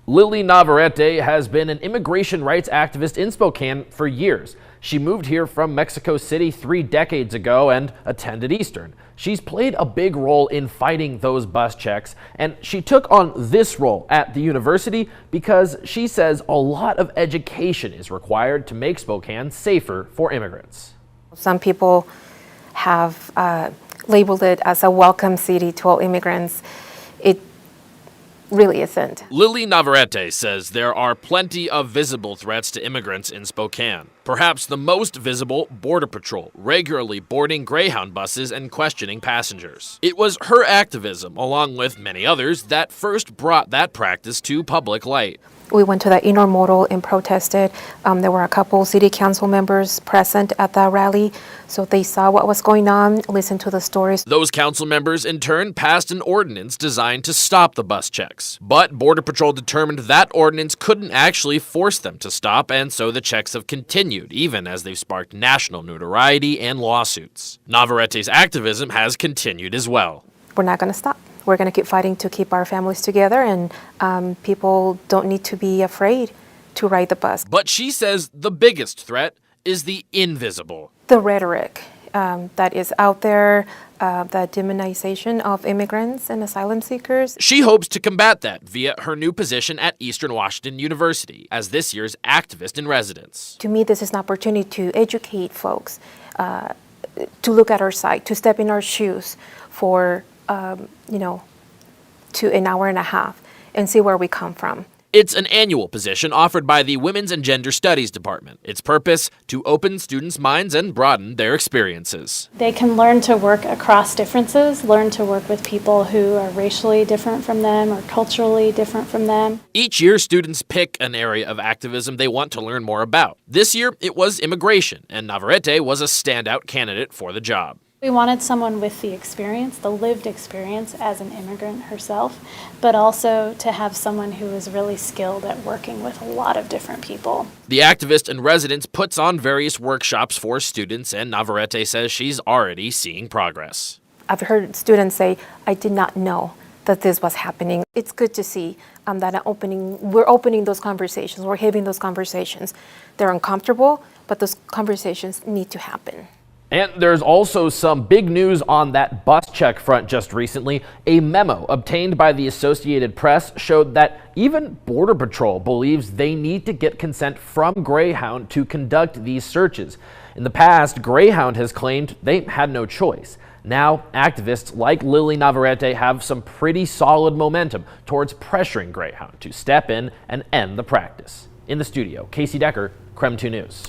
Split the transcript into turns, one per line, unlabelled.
Lili Naverrete has been an immigration rights activist in Spokane for years. She moved here from Mexico City 3 decades ago and attended Eastern. She's played a big role in fighting those bus checks, and she took on this role at the university because she says a lot of education is required to make Spokane safer for immigrants.
Some people have labeled it as a welcome city to all immigrants. It really isn't.
Lili Naverrete says there are plenty of visible threats to immigrants in Spokane. Perhaps the most visible, Border Patrol, regularly boarding Greyhound buses and questioning passengers. It was her activism, along with many others, that first brought that practice to public light.
We went to the intermodal and protested. There were a couple city council members present at that rally, so they saw what was going on, listened to the stories.
Those council members, in turn, passed an ordinance designed to stop the bus checks. But Border Patrol determined that ordinance couldn't actually force them to stop, and so the checks have continued, even as they've sparked national notoriety and lawsuits. Navarrete's activism has continued as well.
We're not going to stop. We're going to keep fighting to keep our families together, and people don't need to be afraid to ride the bus.
But she says the biggest threat is the invisible.
The rhetoric that is out there, the demonization of immigrants and asylum seekers.
She hopes to combat that via her new position at Eastern Washington University as this year's activist in residence.
To me, this is an opportunity to educate folks, to look at our side, to step in our shoes for to an hour and a half and see where we come from.
It's an annual position offered by the Women's and Gender Studies Department. Its purpose, to open students' minds and broaden their experiences.
They can learn to work across differences, learn to work with people who are racially different from them or culturally different from them.
Each year, students pick an area of activism they want to learn more about. This year, it was immigration, and Navarrete was a standout candidate for the job.
We wanted someone with the experience, the lived experience as an immigrant herself, but also to have someone who is really skilled at working with a lot of different people.
The activist in residence puts on various workshops for students, and Navarrete says she's already seeing progress.
I've heard students say, I did not know that this was happening. It's good to see that we're opening those conversations, we're having those conversations. They're uncomfortable, but those conversations need to happen.
And there's also some big news on that bus check front just recently. A memo obtained by the Associated Press showed that even Border Patrol believes they need to get consent from Greyhound to conduct these searches. In the past, Greyhound has claimed they had no choice. Now, activists like Lili Naverrete have some pretty solid momentum towards pressuring Greyhound to step in and end the practice. In the studio, Casey Decker, KREM 2 News.